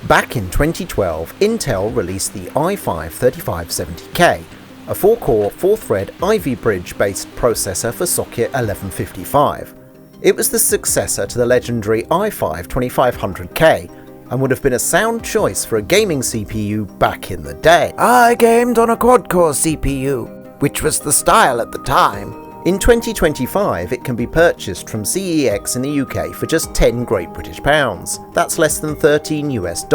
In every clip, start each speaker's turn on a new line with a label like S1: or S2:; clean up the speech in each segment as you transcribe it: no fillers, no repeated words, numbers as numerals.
S1: Back in 2012, Intel released the i5-3570K, a 4-core, 4-thread Ivy Bridge-based processor for socket 1155. It was the successor to the legendary i5-2500K, and would have been a sound choice for a gaming CPU back in the day.
S2: I gamed on a quad-core CPU, which was the style at the time.
S1: In 2025, it can be purchased from CEX in the UK for just 10 Great British Pounds. That's less than $13 US.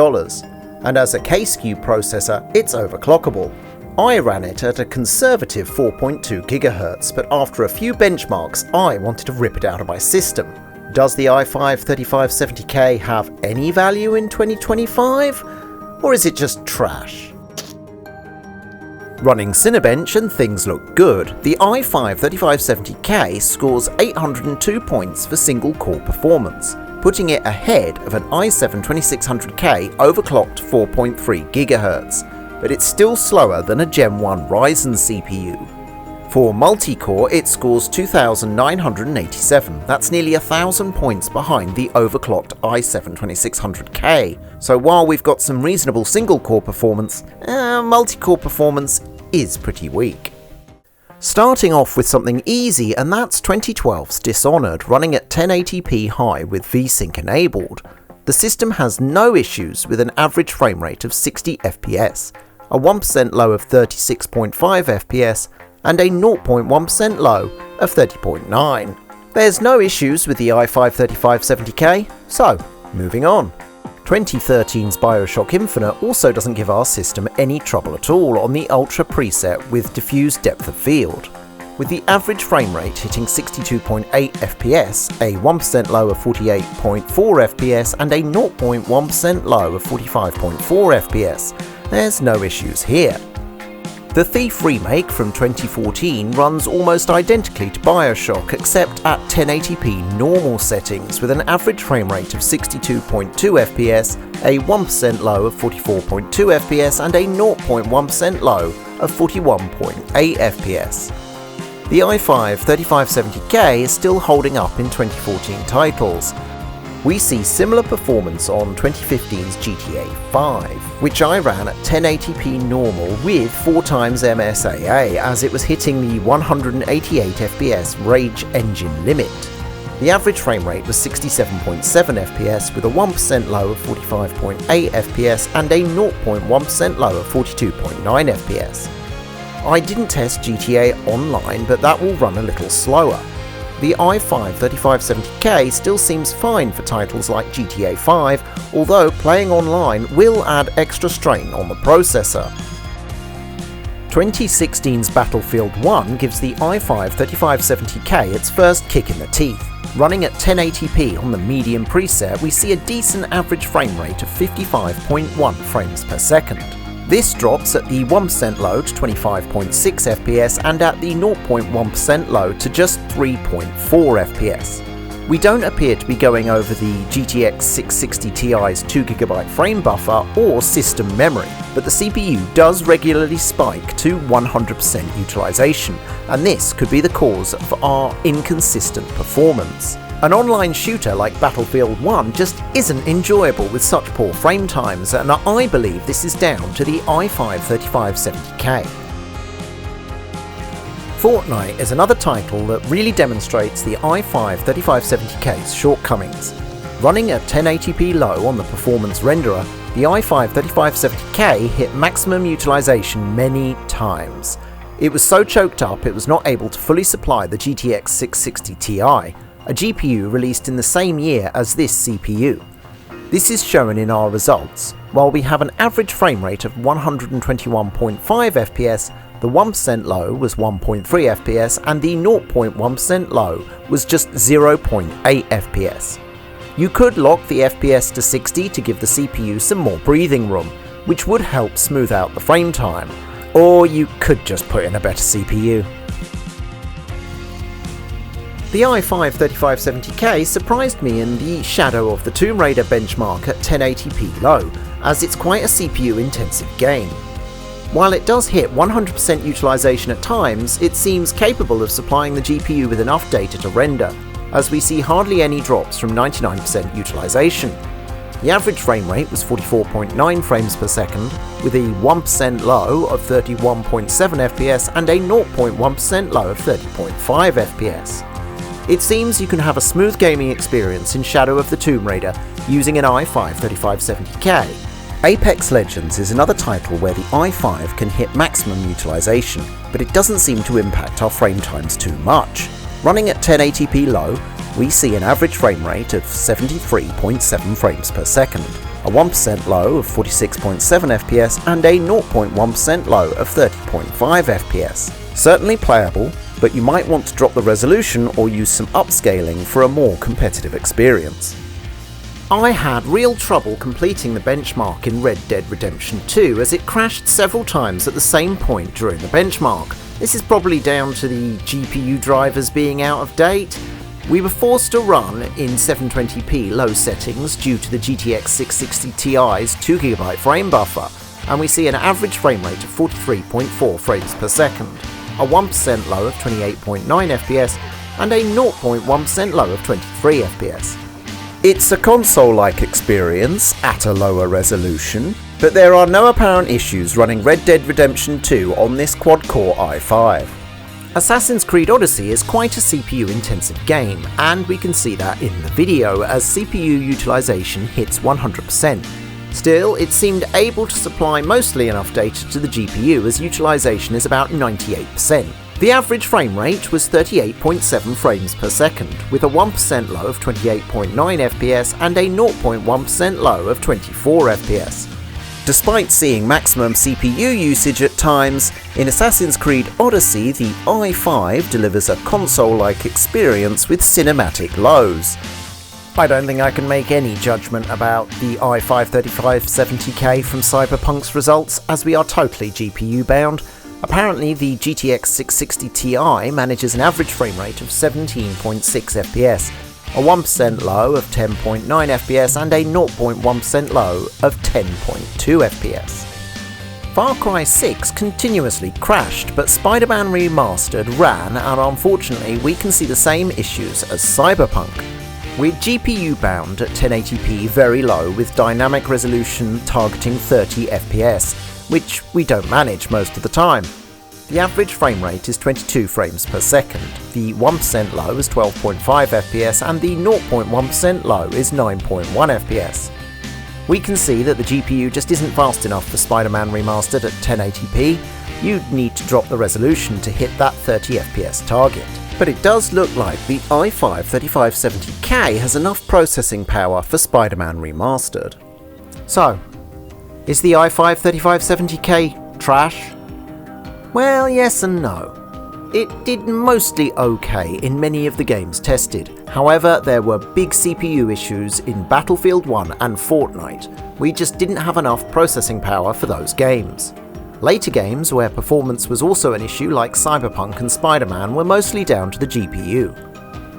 S1: And as a K-SKU processor, it's overclockable. I ran it at a conservative 4.2 GHz, but after a few benchmarks, I wanted to rip it out of my system. Does the i5-3570K have any value in 2025? Or is it just trash? Running Cinebench and things look good, the i5-3570K scores 802 points for single-core performance, putting it ahead of an i7-2600K overclocked 4.3 GHz, but it's still slower than a Gen 1 Ryzen CPU. For multi-core, it scores 2,987, that's nearly 1,000 points behind the overclocked i7-2600K. So while we've got some reasonable single-core performance, multi-core performance is pretty weak. Starting off with something easy, and that's 2012's Dishonored, running at 1080p high with Vsync enabled. The system has no issues with an average frame rate of 60 FPS, a 1% low of 36.5 FPS, and a 0.1% low of 30.9. There's no issues with the i5-3570K, so moving on. 2013's Bioshock Infinite also doesn't give our system any trouble at all on the Ultra preset with diffused depth of field. With the average frame rate hitting 62.8 FPS, a 1% low of 48.4 FPS and a 0.1% low of 45.4 FPS, there's no issues here. The Thief remake from 2014 runs almost identically to Bioshock except at 1080p normal settings with an average frame rate of 62.2 FPS, a 1% low of 44.2 FPS and a 0.1% low of 41.8 FPS. The i5-3570K is still holding up in 2014 titles. We see similar performance on 2015's GTA 5, which I ran at 1080p normal with 4x MSAA as it was hitting the 188 FPS Rage engine limit. The average frame rate was 67.7 FPS with a 1% low of 45.8 FPS and a 0.1% low of 42.9 FPS. I didn't test GTA Online, but that will run a little slower. The i5-3570K still seems fine for titles like GTA 5, although playing online will add extra strain on the processor. 2016's Battlefield 1 gives the i5-3570K its first kick in the teeth. Running at 1080p on the medium preset, we see a decent average frame rate of 55.1 frames per second. This drops at the 1% low to 25.6 FPS and at the 0.1% low to just 3.4 FPS. We don't appear to be going over the GTX 660 Ti's 2GB frame buffer or system memory, but the CPU does regularly spike to 100% utilization, and this could be the cause of our inconsistent performance. An online shooter like Battlefield 1 just isn't enjoyable with such poor frame times, and I believe this is down to the i5-3570K. Fortnite is another title that really demonstrates the i5-3570K's shortcomings. Running at 1080p low on the performance renderer, the i5-3570K hit maximum utilization many times. It was so choked up it was not able to fully supply the GTX 660 Ti, a GPU released in the same year as this CPU. This is shown in our results. While we have an average frame rate of 121.5 FPS, the 1% low was 1.3 FPS and the 0.1% low was just 0.8 FPS. You could lock the FPS to 60 to give the CPU some more breathing room, which would help smooth out the frame time, or you could just put in a better CPU. The i5-3570K surprised me in the shadow of the Tomb Raider benchmark at 1080p low, as it's quite a CPU-intensive game. While it does hit 100% utilization at times, it seems capable of supplying the GPU with enough data to render, as we see hardly any drops from 99% utilization. The average frame rate was 44.9 frames per second, with a 1% low of 31.7 FPS and a 0.1% low of 30.5 FPS. It seems you can have a smooth gaming experience in Shadow of the Tomb Raider using an i5 3570K. Apex Legends is another title where the i5 can hit maximum utilization, but it doesn't seem to impact our frame times too much. Running at 1080p low, we see an average frame rate of 73.7 frames per second, a 1% low of 46.7 FPS and a 0.1% low of 30.5 FPS. Certainly playable, but you might want to drop the resolution or use some upscaling for a more competitive experience. I had real trouble completing the benchmark in Red Dead Redemption 2 as it crashed several times at the same point during the benchmark. This is probably down to the GPU drivers being out of date. We were forced to run in 720p low settings due to the GTX 660 Ti's 2GB frame buffer, and we see an average frame rate of 43.4 frames per second, a 1% low of 28.9 FPS and a 0.1% low of 23 FPS. It's a console-like experience at a lower resolution, but there are no apparent issues running Red Dead Redemption 2 on this quad-core i5. Assassin's Creed Odyssey is quite a CPU-intensive game, and we can see that in the video as CPU utilization hits 100%. Still, it seemed able to supply mostly enough data to the GPU as utilization is about 98%. The average frame rate was 38.7 frames per second, with a 1% low of 28.9 FPS and a 0.1% low of 24 FPS. Despite seeing maximum CPU usage at times, in Assassin's Creed Odyssey the i5 delivers a console-like experience with cinematic lows. I don't think I can make any judgment about the i5 3570K from Cyberpunk's results, as we are totally GPU bound. Apparently the GTX 660 Ti manages an average frame rate of 17.6 FPS, a 1% low of 10.9 FPS and a 0.1% low of 10.2 FPS. FarCry 6 continuously crashed, but Spiderman Remastered ran, and unfortunately we can see the same issues as Cyberpunk. We're GPU bound at 1080p very low with dynamic resolution targeting 30 FPS, which we don't manage most of the time. The average frame rate is 22 frames per second, the 1% low is 12.5 FPS and the 0.1% low is 9.1 FPS. We can see that the GPU just isn't fast enough for Spider-Man Remastered at 1080p. You'd need to drop the resolution to hit that 30 FPS target. But it does look like the i5 3570K has enough processing power for Spider-Man Remastered. So, is the i5 3570K trash? Well, yes and no. It did mostly okay in many of the games tested. However, there were big CPU issues in Battlefield 1 and Fortnite. We just didn't have enough processing power for those games. Later games where performance was also an issue, like Cyberpunk and Spider-Man, were mostly down to the GPU.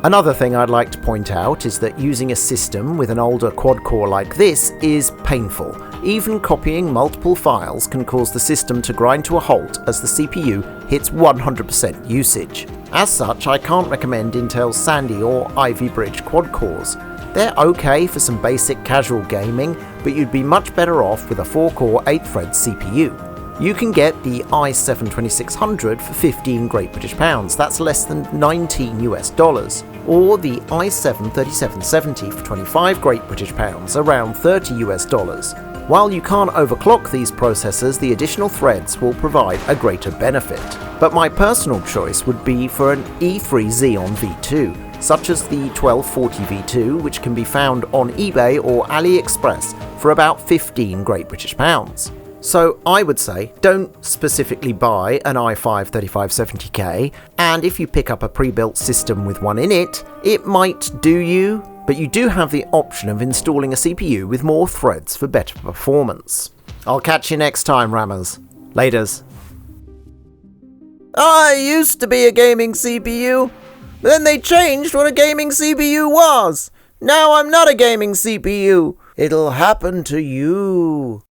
S1: Another thing I'd like to point out is that using a system with an older quad-core like this is painful. Even copying multiple files can cause the system to grind to a halt as the CPU hits 100% usage. As such, I can't recommend Intel's Sandy or Ivy Bridge quad-cores. They're okay for some basic casual gaming, but you'd be much better off with a 4-core 8-thread CPU. You can get the i7 2600 for 15 Great British Pounds, that's less than $19 US, or the i7 3770 for 25 Great British Pounds, around $30 US. While you can't overclock these processors, the additional threads will provide a greater benefit. But my personal choice would be for an E3 Xeon V2, such as the 1240 V2, which can be found on eBay or AliExpress for about 15 Great British Pounds. So I would say don't specifically buy an i5 3570K, and if you pick up a pre-built system with one in it, it might do you, but you do have the option of installing a CPU with more threads for better performance. I'll catch you next time, Rammers. Laters. I used to be a gaming CPU, but then they changed what a gaming CPU was. Now I'm not a gaming CPU. It'll happen to you.